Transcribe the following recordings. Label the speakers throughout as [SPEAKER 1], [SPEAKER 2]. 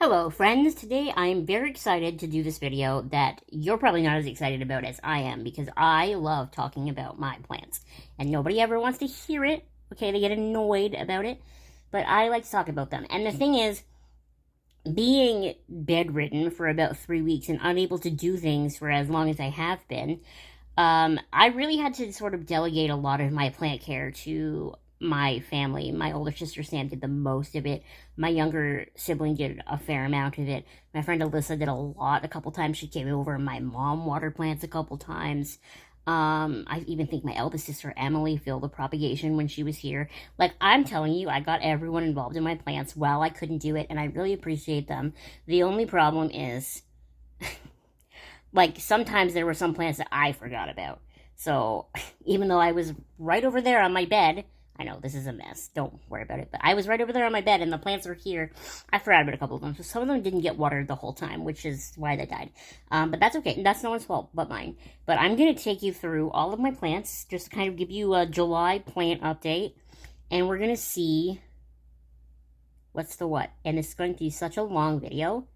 [SPEAKER 1] Hello friends, today I'm very excited to do this video that you're probably not as excited about as I am because I love talking about my plants and nobody ever wants to hear it, okay, they get annoyed about it, but I like to talk about them. And the thing is, being bedridden for about 3 weeks and unable to do things for as long as I have been, I really had to sort of delegate a lot of my plant care to my family. My older sister Sam did the most of it. My younger sibling did a fair amount of it. My friend Alyssa did a couple times. She came over. My mom watered plants a couple times. I even think my eldest sister Emily filled the propagation when she was here. Like, I'm telling you, I got everyone involved in my plants while I couldn't do it, and I really appreciate them. The only problem is, like, sometimes there were some plants that I forgot about. So, even though I was right over there on my bed, I know this is a mess, don't worry about it, but I was right over there on my bed and the plants were here. I forgot about a couple of them, so some of them didn't get watered the whole time, which is why they died. But that's okay, that's no one's fault but mine. But I'm going to take you through all of my plants, just to kind of give you a July plant update, and we're going to see what's the what. And it's going to be such a long video,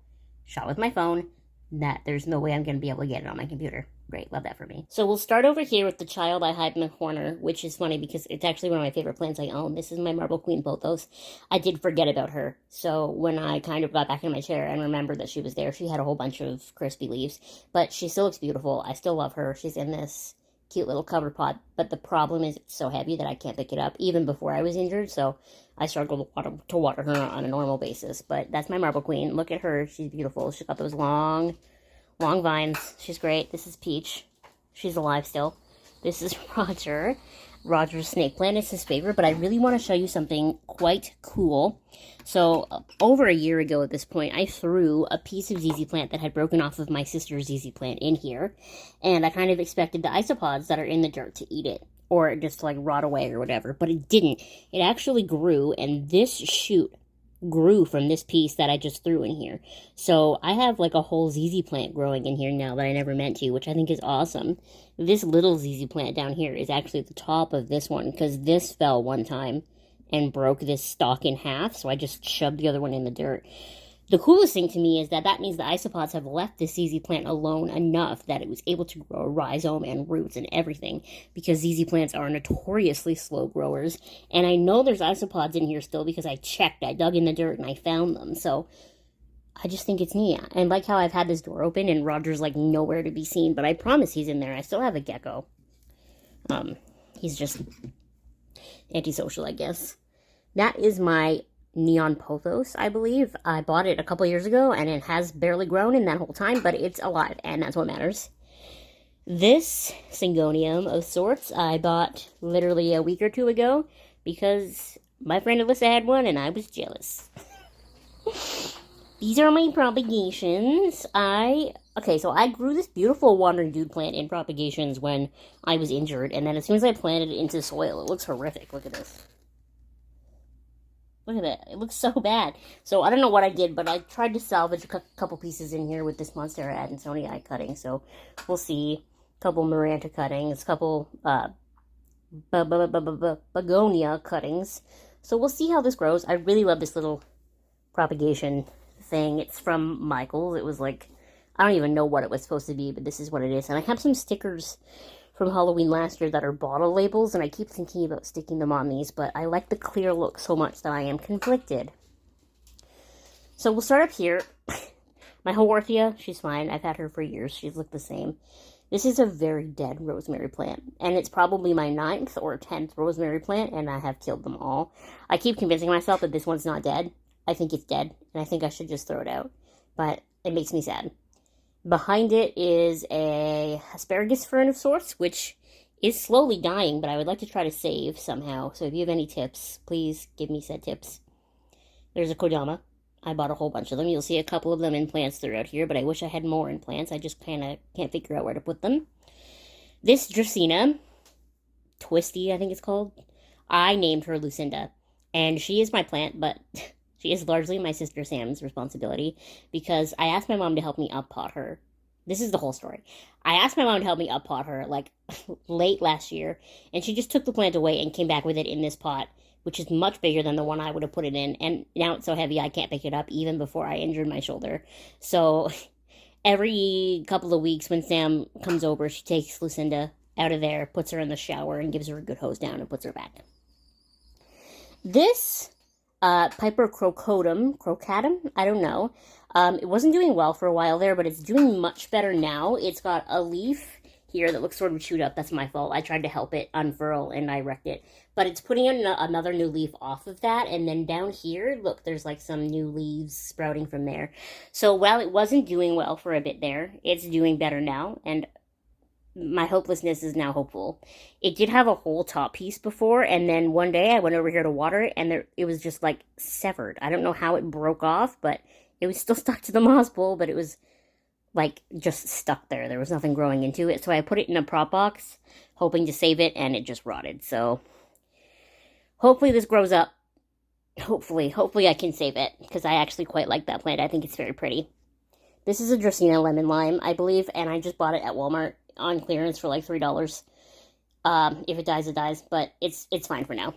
[SPEAKER 1] shot with my phone, that there's no way I'm going to be able to get it on my computer. Great, love that for me. So we'll start over here with the child I hide in the corner, which is funny because it's actually one of my favorite plants I own. This is my Marble Queen Pothos. I did forget about her, so when I kind of got back in my chair and remembered that she was there, she had a whole bunch of crispy leaves, but she still looks beautiful. I still love her. She's in this cute little cover pot, but the problem is it's so heavy that I can't pick it up, even before I was injured, so I struggle to water her on a normal basis. But that's my Marble Queen. Look at her. She's beautiful. She's got those long vines. She's great. This is Peach. She's alive still. This is Roger. Roger's snake plant is his favorite, but I really want to show you something quite cool. So, over a year ago at this point, I threw a piece of ZZ plant that had broken off of my sister's ZZ plant in here, and I kind of expected the isopods that are in the dirt to eat it, or just to, like, rot away or whatever, but it didn't. It actually grew, and this shoot grew from this piece that I just threw in here. So I have like a whole ZZ plant growing in here now that I never meant to, which I think is awesome. This little ZZ plant down here is actually at the top of this one because this fell one time and broke this stalk in half, so I just shoved the other one in the dirt. The coolest thing to me is that means the isopods have left this ZZ plant alone enough that it was able to grow a rhizome and roots and everything, because ZZ plants are notoriously slow growers, and I know there's isopods in here still because I checked, I dug in the dirt and I found them, so I just think it's neat. And like how I've had this door open and Roger's like nowhere to be seen, but I promise he's in there. I still have a gecko. He's just antisocial, I guess. That is my Neon Pothos, I believe. I bought it a couple years ago, and it has barely grown in that whole time, but it's alive, and that's what matters. This Syngonium of sorts I bought literally a week or two ago, because my friend Alyssa had one, and I was jealous. These are my propagations. Okay, so I grew this beautiful wandering dude plant in propagations when I was injured, and then as soon as I planted it into soil, it looks horrific. Look at this. Look at that. It looks so bad. So I don't know what I did, but I tried to salvage a couple pieces in here with this Monstera Adansonii cutting. So we'll see. A couple Maranta cuttings, a couple Begonia cuttings. So we'll see how this grows. I really love this little propagation thing. It's from Michael's. It was like, I don't even know what it was supposed to be, but this is what it is. And I have some stickers from Halloween last year that are bottle labels, and I keep thinking about sticking them on these, but I like the clear look so much that I am conflicted. So we'll start up here. My Haworthia, she's fine. I've had her for years. She's looked the same. This is a very dead rosemary plant, and it's probably my 9th or 10th rosemary plant, and I have killed them all. I keep convincing myself that this one's not dead. I think it's dead, and I think I should just throw it out, but it makes me sad. Behind it is a Asparagus Fern of sorts, which is slowly dying, but I would like to try to save somehow. So if you have any tips, please give me said tips. There's a Kodama. I bought a whole bunch of them. You'll see a couple of them in plants throughout here, but I wish I had more in plants. I just kind of can't figure out where to put them. This Dracena Twister, I think it's called. I named her Lucinda, and she is my plant, but she is largely my sister Sam's responsibility, because I asked my mom to help me up-pot her. This is the whole story. I asked my mom to help me up-pot her, like, late last year, and she just took the plant away and came back with it in this pot which is much bigger than the one I would have put it in. And now it's so heavy I can't pick it up even before I injured my shoulder. So every couple of weeks when Sam comes over, she takes Lucinda out of there, puts her in the shower, and gives her a good hose down and puts her back. This Piper Crocotum, I don't know. It wasn't doing well for a while there, but it's doing much better now. It's got a leaf here that looks sort of chewed up. That's my fault. I tried to help it unfurl and I wrecked it. But it's putting another new leaf off of that. And then down here, look, there's like some new leaves sprouting from there. So while it wasn't doing well for a bit there, it's doing better now. And my hopelessness is now hopeful. It did have a whole top piece before. And then one day I went over here to water it and it was just like severed. I don't know how it broke off, but it was still stuck to the moss bowl, but it was like just stuck there. There was nothing growing into it. So I put it in a prop box, hoping to save it, and it just rotted. So hopefully this grows up. Hopefully I can save it, because I actually quite like that plant. I think it's very pretty. This is a Dracena lemon lime, I believe, and I just bought it at Walmart on clearance for like $3. If it dies, it dies, but it's fine for now.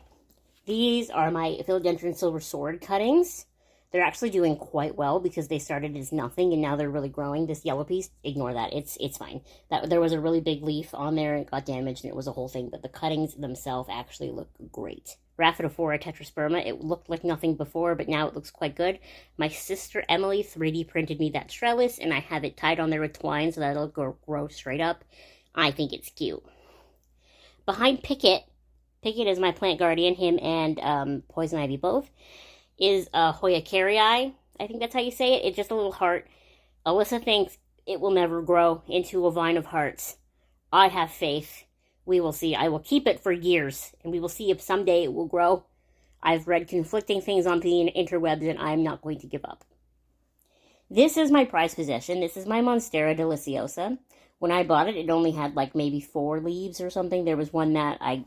[SPEAKER 1] These are my Philodendron Silver Sword cuttings. They're actually doing quite well because they started as nothing and now they're really growing. This yellow piece, ignore that. It's fine. There was a really big leaf on there. It got damaged and it was a whole thing. But the cuttings themselves actually look great. Rhaphidophora Tetrasperma. It looked like nothing before, but now it looks quite good. My sister Emily 3D printed me that trellis and I have it tied on there with twine so that it'll grow straight up. I think it's cute. Behind Picket is my plant guardian, him and Poison Ivy both, is Hoya Curtsy Eye. I think that's how you say it. It's just a little heart. Alyssa thinks it will never grow into a vine of hearts. I have faith. We will see. I will keep it for years, and we will see if someday it will grow. I've read conflicting things on the interwebs, and I'm not going to give up. This is my prized possession. This is my Monstera Deliciosa. When I bought it, it only had like maybe 4 leaves or something. There was one that I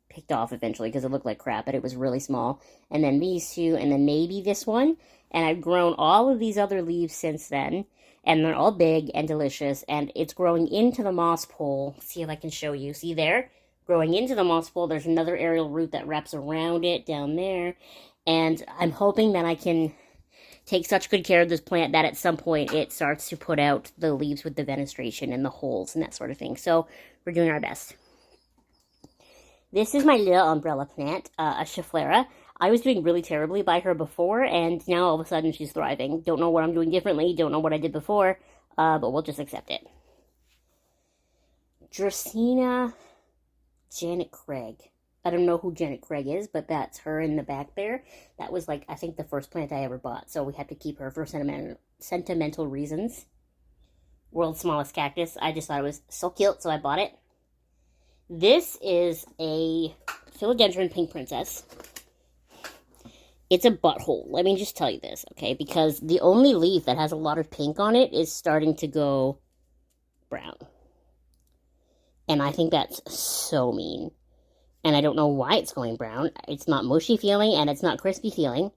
[SPEAKER 1] picked off eventually because it looked like crap, but it was really small. And then these two, and then maybe this one. And I've grown all of these other leaves since then. And they're all big and delicious. And it's growing into the moss pole. See if I can show you. See there? Growing into the moss pole. There's another aerial root that wraps around it down there. And I'm hoping that I can take such good care of this plant that at some point it starts to put out the leaves with the ventilation and the holes and that sort of thing. So we're doing our best. This is my little umbrella plant, a Schefflera. I was doing really terribly by her before, and now all of a sudden she's thriving. Don't know what I'm doing differently, don't know what I did before, but we'll just accept it. Dracena Janet Craig. I don't know who Janet Craig is, but that's her in the back there. That was, like, I think the first plant I ever bought, so we had to keep her for sentimental reasons. World's smallest cactus. I just thought it was so cute, so I bought it. This is a Philodendron Pink Princess. It's a butthole. Let me just tell you this, okay? Because the only leaf that has a lot of pink on it is starting to go brown. And I think that's so mean. And I don't know why it's going brown. It's not mushy feeling, and it's not crispy feeling.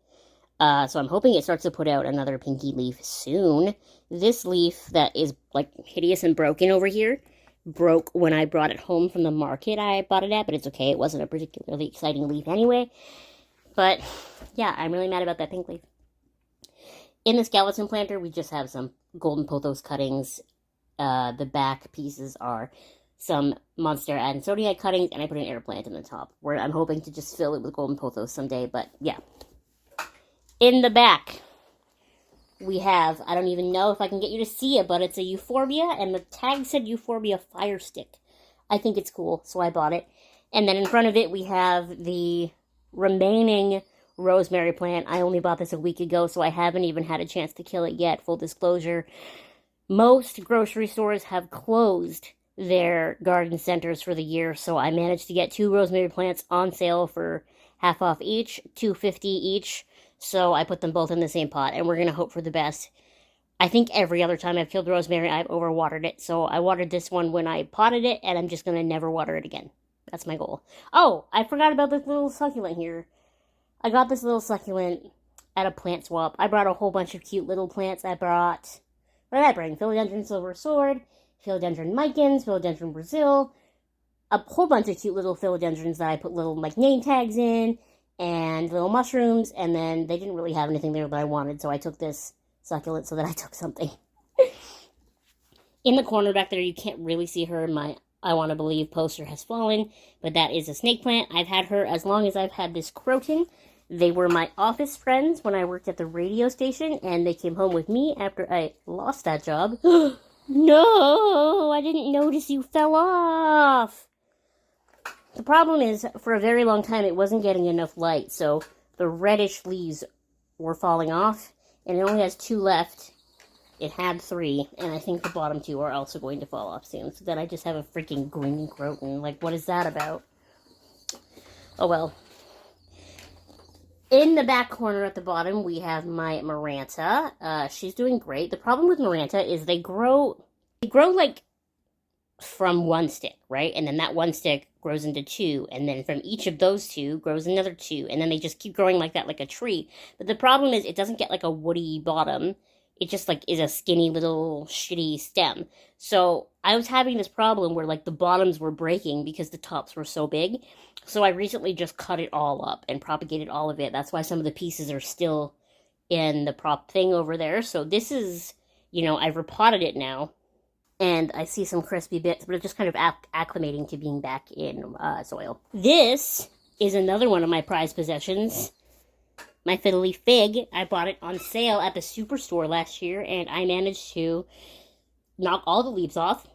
[SPEAKER 1] So I'm hoping it starts to put out another pinky leaf soon. This leaf that is, like, hideous and broken over here broke when I brought it home from the market I bought it at, but it's okay. It wasn't a particularly exciting leaf anyway. But, yeah, I'm really mad about that pink leaf. In the skeleton planter, we just have some golden pothos cuttings. The back pieces are some Monstera Adansonii cuttings, and I put an air plant in the top, where I'm hoping to just fill it with golden pothos someday, but, yeah. In the back, we have, I don't even know if I can get you to see it, but it's a Euphorbia, and the tag said Euphorbia Fire Stick. I think it's cool, so I bought it. And then in front of it, we have the remaining Rosemary plant. I only bought this a week ago, so I haven't even had a chance to kill it yet, full disclosure. Most grocery stores have closed their garden centers for the year, so I managed to get 2 rosemary plants on sale for half off each, $2.50 each. So I put them both in the same pot, and we're going to hope for the best. I think every other time I've killed rosemary, I've overwatered it. So I watered this one when I potted it, and I'm just going to never water it again. That's my goal. Oh, I forgot about this little succulent here. I got this little succulent at a plant swap. I brought a whole bunch of cute little plants. What did I bring? Philodendron Silver Sword, Philodendron Micans, Philodendron Brasil, a whole bunch of cute little philodendrons that I put little, like, name tags in. and little mushrooms, and then they didn't really have anything there that I wanted, so I took this succulent so that I took something. In the corner back there, you can't really see her. My I Want to Believe poster has fallen, but that is a snake plant. I've had her as long as I've had this Croton. They were my office friends when I worked at the radio station, and they came home with me after I lost that job. No, I didn't notice you fell off. The problem is, for a very long time, it wasn't getting enough light, so the reddish leaves were falling off, and it only has 2 left. It had 3, and I think the bottom 2 are also going to fall off soon, so then I just have a freaking green Croton. Like, what is that about? Oh well. In the back corner at the bottom, we have my Maranta. She's doing great. The problem with Maranta is they grow like from 1 stick, right? And then that 1 stick grows into 2, and then from each of those 2 grows another 2, and then they just keep growing like that, like a tree. But the problem is it doesn't get like a woody bottom. It just like is a skinny little shitty stem. So I was having this problem where like the bottoms were breaking because the tops were so big. So I recently just cut it all up and propagated all of it. That's why some of the pieces are still in the prop thing over there. So this is, I've repotted it now. And I see some crispy bits, but it's just kind of acclimating to being back in soil. This is another one of my prized possessions. My Fiddle Leaf Fig. I bought it on sale at the Superstore last year, and I managed to knock all the leaves off.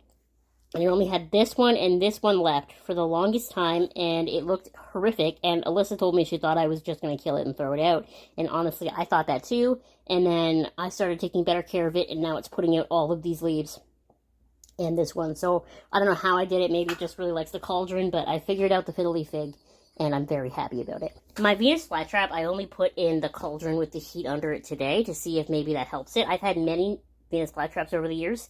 [SPEAKER 1] And I only had this one and this one left for the longest time, and it looked horrific. And Alyssa told me she thought I was just going to kill it and throw it out. And honestly, I thought that too. And then I started taking better care of it, and now it's putting out all of these leaves. And this one. So I don't know how I did it. Maybe it just really likes the cauldron, but I figured out the Fiddle Leaf Fig, and I'm very happy about it. My Venus flytrap, I only put in the cauldron with the heat under it today to see if maybe that helps it. I've had many Venus flytraps over the years,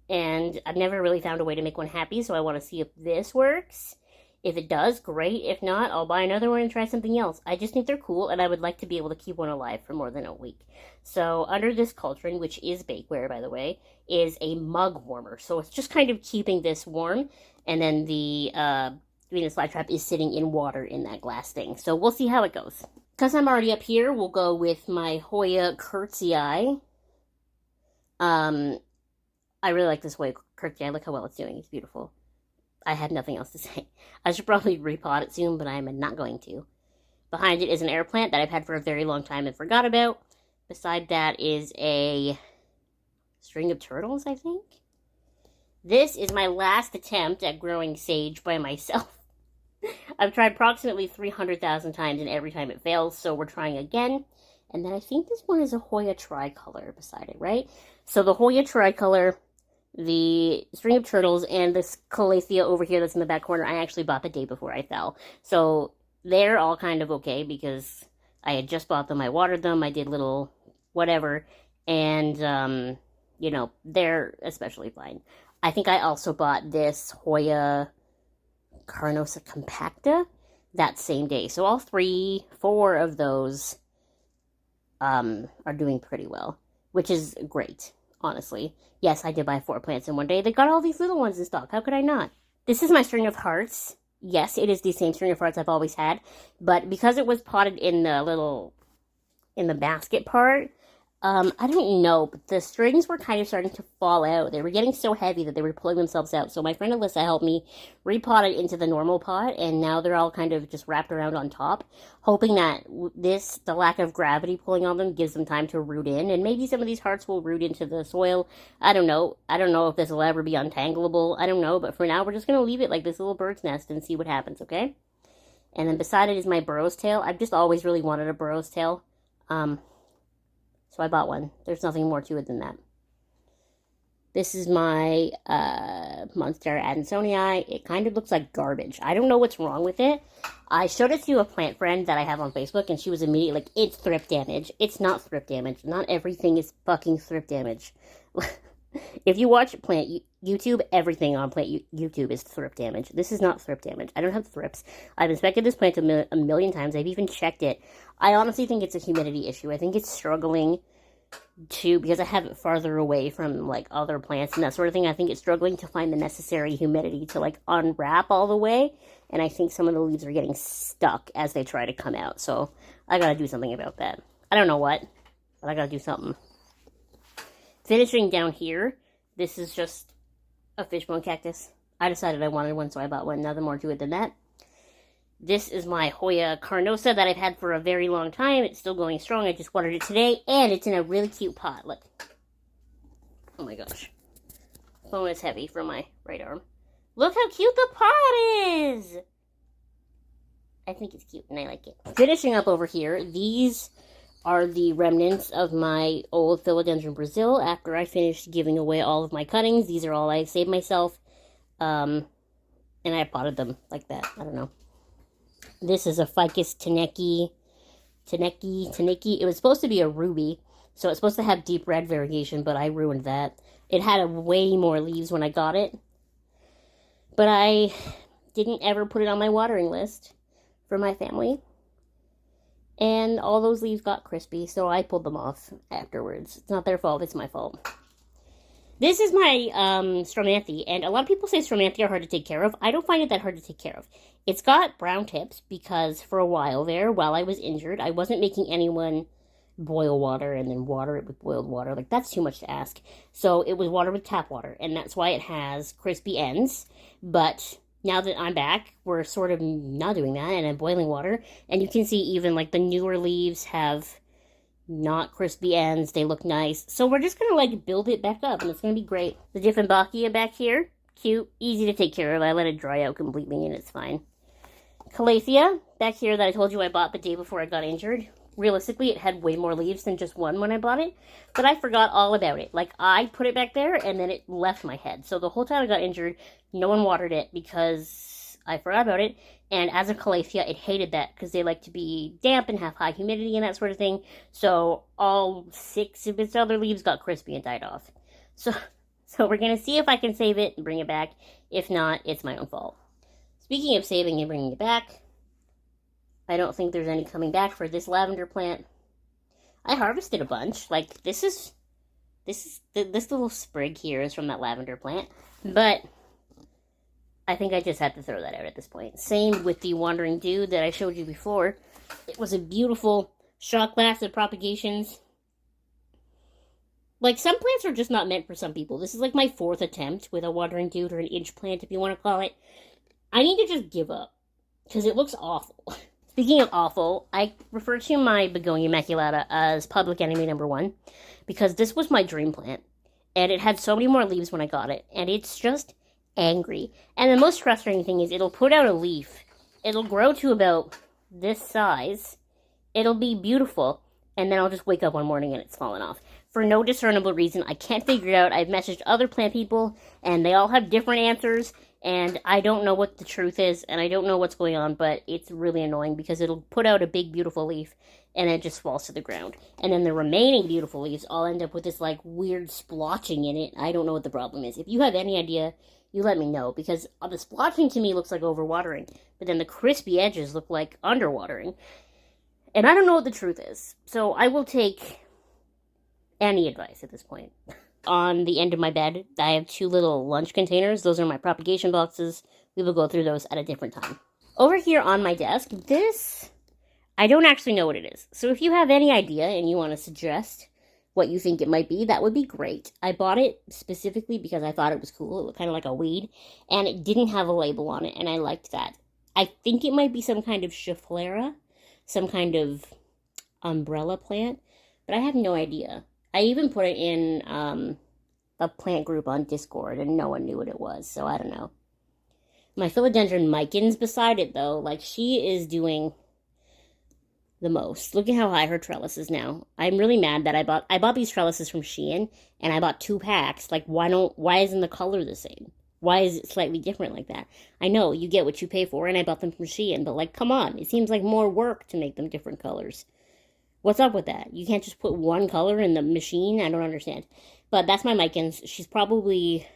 [SPEAKER 1] and I've never really found a way to make one happy, so I want to see if this works. If it does, great. If not, I'll buy another one and try something else. I just think they're cool, and I would like to be able to keep one alive for more than a week. So under this cauldron, which is bakeware, by the way, is a mug warmer. So it's just kind of keeping this warm, and then the Venus flytrap is sitting in water in that glass thing. So we'll see how it goes. Because I'm already up here, we'll go with my Hoya Curtsy Eye. I really like this Hoya Curtsy Eye. Look how well it's doing. It's beautiful. I have nothing else to say. I should probably repot it soon, but I'm not going to. Behind it is an air plant that I've had for a very long time and forgot about. Beside that is a string of turtles, I think. This is my last attempt at growing sage by myself. I've tried approximately 300,000 times, and every time it fails, so we're trying again. And then I think this one is a Hoya Tri Colour beside it, right? So the Hoya Tri Colour, the string of turtles, and this calathea over here that's in the back corner, I actually bought the day before I fell. So they're all kind of okay because I had just bought them, I watered them, I did little whatever, and, they're especially fine. I think I also bought this Hoya Carnosa Compacta that same day. So all 4 of those are doing pretty well, which is great. Honestly. Yes, I did buy 4 plants in one day. They got all these little ones in stock. How could I not? This is my string of hearts. Yes, it is the same string of hearts I've always had. But because it was potted in the basket part, I don't know, but the strings were kind of starting to fall out. They were getting so heavy that they were pulling themselves out. So my friend Alyssa helped me repot it into the normal pot, and now they're all kind of just wrapped around on top, hoping that the lack of gravity pulling on them gives them time to root in, and maybe some of these hearts will root into the soil. I don't know. I don't know if this will ever be untangleable. I don't know, but for now, we're just going to leave it like this little bird's nest and see what happens, okay? And then beside it is my Burros Tail. I've just always really wanted a Burros Tail. So I bought one. There's nothing more to it than that. This is my Monstera Adansonii. It kind of looks like garbage. I don't know what's wrong with it. I showed it to a plant friend that I have on Facebook, and she was immediately like, it's thrift damage. It's not thrift damage. Not everything is fucking thrift damage. If you watch plant YouTube, everything on plant YouTube is thrift damage. This is not thrift damage. I don't have thrips. I've inspected this plant a million times. I've even checked it. I honestly think it's a humidity issue. I think it's struggling because I have it farther away from, like, other plants and that sort of thing. I think it's struggling to find the necessary humidity to, like, unwrap all the way, and I think some of the leaves are getting stuck as they try to come out, so I gotta do something about that. I don't know what, but I gotta do something. Finishing down here, this is just a Fishbone Cactus. I decided I wanted one, so I bought one. Nothing more to it than that. This is my Hoya Carnosa that I've had for a very long time. It's still going strong. I just watered it today, and it's in a really cute pot. Look. Oh my gosh. Phone is heavy for my right arm. Look how cute the pot is! I think it's cute, and I like it. Finishing up over here, these are the remnants of my old Philodendron Brasil after I finished giving away all of my cuttings. These are all I saved myself, and I potted them like that. I don't know. This is a Ficus Taneki. It was supposed to be a ruby, so it's supposed to have deep red variegation, but I ruined that. It had way more leaves when I got it, but I didn't ever put it on my watering list for my family, and all those leaves got crispy, so I pulled them off afterwards. It's not their fault, it's my fault. This is my Stromanthe, and a lot of people say Stromanthe are hard to take care of. I don't find it that hard to take care of. It's got brown tips because for a while there, while I was injured, I wasn't making anyone boil water and then water it with boiled water. Like, that's too much to ask. So it was water with tap water, and that's why it has crispy ends. But now that I'm back, we're sort of not doing that, and I'm boiling water. And you can see even, like, the newer leaves have not crispy ends. They look nice. So we're just going to, like, build it back up, and it's going to be great. The Dieffenbachia back here, cute, easy to take care of. I let it dry out completely, and it's fine. Calathea, back here that I told you I bought the day before I got injured. Realistically, it had way more leaves than just one when I bought it, but I forgot all about it. Like, I put it back there, and then it left my head. So the whole time I got injured, no one watered it because I forgot about it. And as a Calathea, it hated that because they like to be damp and have high humidity and that sort of thing. So all 6 of its other leaves got crispy and died off. So we're going to see if I can save it and bring it back. If not, it's my own fault. Speaking of saving and bringing it back, I don't think there's any coming back for this lavender plant. I harvested a bunch. Like, this little sprig here is from that lavender plant. But I think I just had to throw that out at this point. Same with the Wandering Dew that I showed you before. It was a beautiful shot glass of propagations. Like, some plants are just not meant for some people. This is like my 4th attempt with a Wandering Dew or an inch plant, if you want to call it. I need to just give up, because it looks awful. Speaking of awful, I refer to my Begonia Immaculata as public enemy number 1, because this was my dream plant, and it had so many more leaves when I got it, and it's just angry. And the most frustrating thing is it'll put out a leaf, it'll grow to about this size, it'll be beautiful, and then I'll just wake up one morning and it's fallen off. For no discernible reason, I can't figure it out. I've messaged other plant people, and they all have different answers, and I don't know what the truth is, and I don't know what's going on, but it's really annoying because it'll put out a big, beautiful leaf, and it just falls to the ground. And then the remaining beautiful leaves all end up with this, like, weird splotching in it. I don't know what the problem is. If you have any idea, you let me know, because the splotching to me looks like overwatering, but then the crispy edges look like underwatering. And I don't know what the truth is, so I will take any advice at this point. On the end of my bed, I have 2 little lunch containers. Those are my propagation boxes. We will go through those at a different time. Over here on my desk, this, I don't actually know what it is. So if you have any idea and you want to suggest what you think it might be, that would be great. I bought it specifically because I thought it was cool. It looked kind of like a weed, and it didn't have a label on it, and I liked that. I think it might be some kind of Schefflera, some kind of umbrella plant, but I have no idea. I even put it in a plant group on Discord, and no one knew what it was, so I don't know. My Philodendron Micans beside it, though, like, she is doing the most. Look at how high her trellis is now. I'm really mad that I bought these trellises from Shein, and I bought 2 packs. Like, why isn't the color the same? Why is it slightly different like that? I know, you get what you pay for, and I bought them from Shein, but, like, come on. It seems like more work to make them different colors. What's up with that? You can't just put one color in the machine? I don't understand. But that's my Micans. She's probably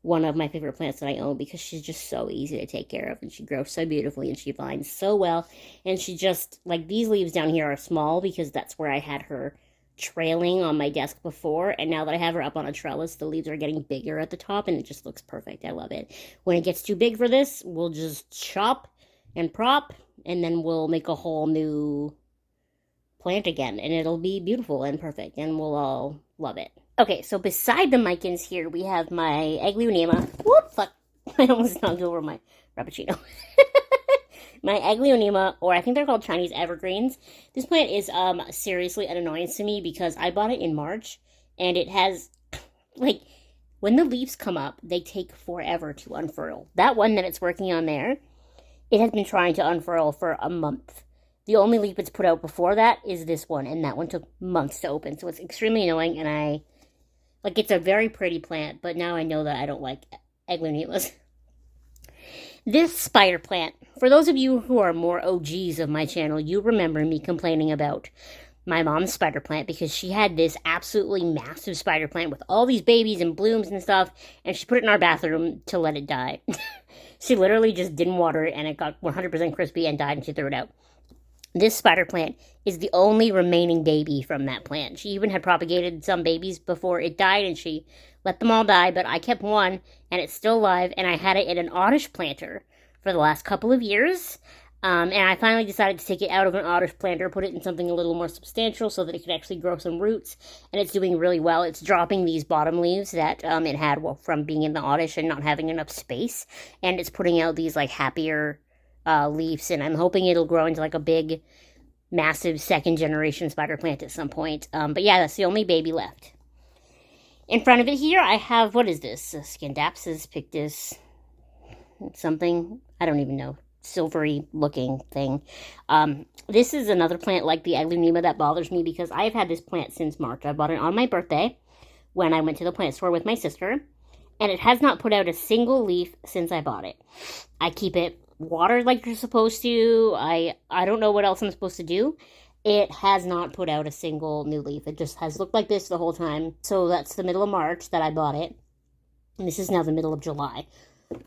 [SPEAKER 1] one of my favorite plants that I own because she's just so easy to take care of, and she grows so beautifully, and she vines so well, and she just, like, these leaves down here are small because that's where I had her trailing on my desk before, and now that I have her up on a trellis, the leaves are getting bigger at the top, and it just looks perfect. I love it. When it gets too big for this, we'll just chop and prop, and then we'll make a whole new plant again, and it'll be beautiful and perfect, and we'll all love it. Okay, so beside the Micans here, we have my Aglaonema. Whoop, fuck. I almost knocked over my Frappuccino. My Aglaonema, or I think they're called Chinese evergreens. This plant is seriously an annoyance to me because I bought it in March, and it has, like, when the leaves come up, they take forever to unfurl. That one that it's working on there, it has been trying to unfurl for a month. The only leaf it's put out before that is this one, and that one took months to open, so it's extremely annoying, and it's a very pretty plant, but now I know that I don't like Aglaonemas. This spider plant, for those of you who are more OGs of my channel, you remember me complaining about my mom's spider plant because she had this absolutely massive spider plant with all these babies and blooms and stuff, and she put it in our bathroom to let it die. She literally just didn't water it, and it got 100% crispy and died, and she threw it out. This spider plant is the only remaining baby from that plant. She even had propagated some babies before it died, and she let them all die, but I kept one, and it's still alive, and I had it in an oddish planter for the last couple of years, and I finally decided to take it out of an oddish planter, put it in something a little more substantial so that it could actually grow some roots, and it's doing really well. It's dropping these bottom leaves that it had from being in the oddish and not having enough space, and it's putting out these, like, happier leaves, and I'm hoping it'll grow into, like, a big, massive second-generation spider plant at some point. But yeah, that's the only baby left. In front of it here, I have, what is this? Scindapsus pictus something. I don't even know. Silvery-looking thing. This is another plant like the Aglaonema that bothers me because I've had this plant since March. I bought it on my birthday when I went to the plant store with my sister, and it has not put out a single leaf since I bought it. I keep it watered like you're supposed to. I don't know what else I'm supposed to do. It has not put out a single new leaf. It just has looked like this the whole time. So that's the middle of March that I bought it. And this is now the middle of July.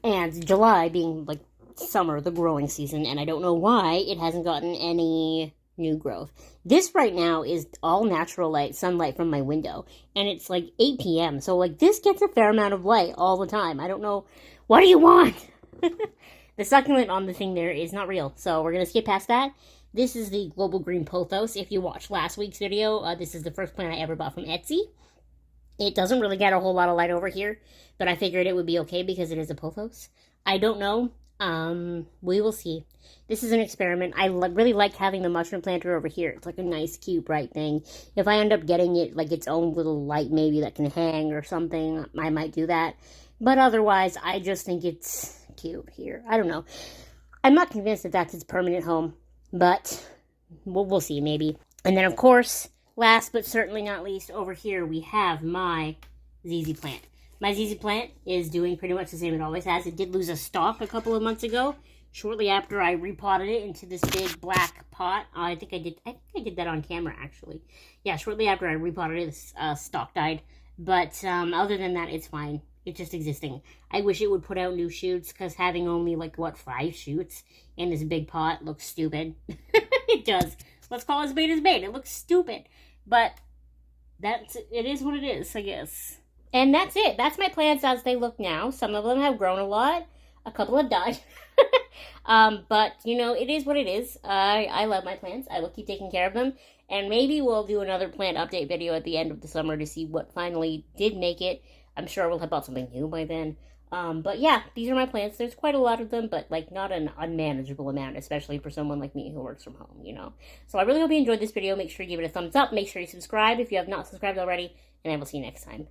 [SPEAKER 1] And July being, like, summer, the growing season, and I don't know why it hasn't gotten any new growth. This right now is all natural light, sunlight from my window, and it's like 8 p.m., so, like, this gets a fair amount of light all the time. I don't know. What do you want? The succulent on the thing there is not real, so we're going to skip past that. This is the Global Green Pothos. If you watched last week's video, this is the first plant I ever bought from Etsy. It doesn't really get a whole lot of light over here, but I figured it would be okay because it is a pothos. I don't know. We will see. This is an experiment. I really like having the mushroom planter over here. It's like a nice, cute, bright thing. If I end up getting it like its own little light maybe that can hang or something, I might do that. But otherwise, I just think it's cute here. I don't know. I'm not convinced that that's its permanent home, but we'll see, maybe. And then, of course, last but certainly not least, over here we have my ZZ plant. My ZZ plant is doing pretty much the same it always has. It did lose a stalk a couple of months ago, shortly after I repotted it into this big black pot. I think I did that on camera, actually. Yeah, shortly after I repotted it, this stalk died. But other than that, it's fine. It's just existing. I wish it would put out new shoots, because having only, like, 5 shoots in this big pot looks stupid. It does. Let's call it as bait. It looks stupid. But it is what it is, I guess. And that's it. That's my plants as they look now. Some of them have grown a lot. A couple have died. But, you know, it is what it is. I love my plants. I will keep taking care of them. And maybe we'll do another plant update video at the end of the summer to see what finally did make it. I'm sure we'll have bought something new by then. But yeah, these are my plants. There's quite a lot of them, but, like, not an unmanageable amount, especially for someone like me who works from home, you know. So I really hope you enjoyed this video. Make sure you give it a thumbs up. Make sure you subscribe if you have not subscribed already. And I will see you next time.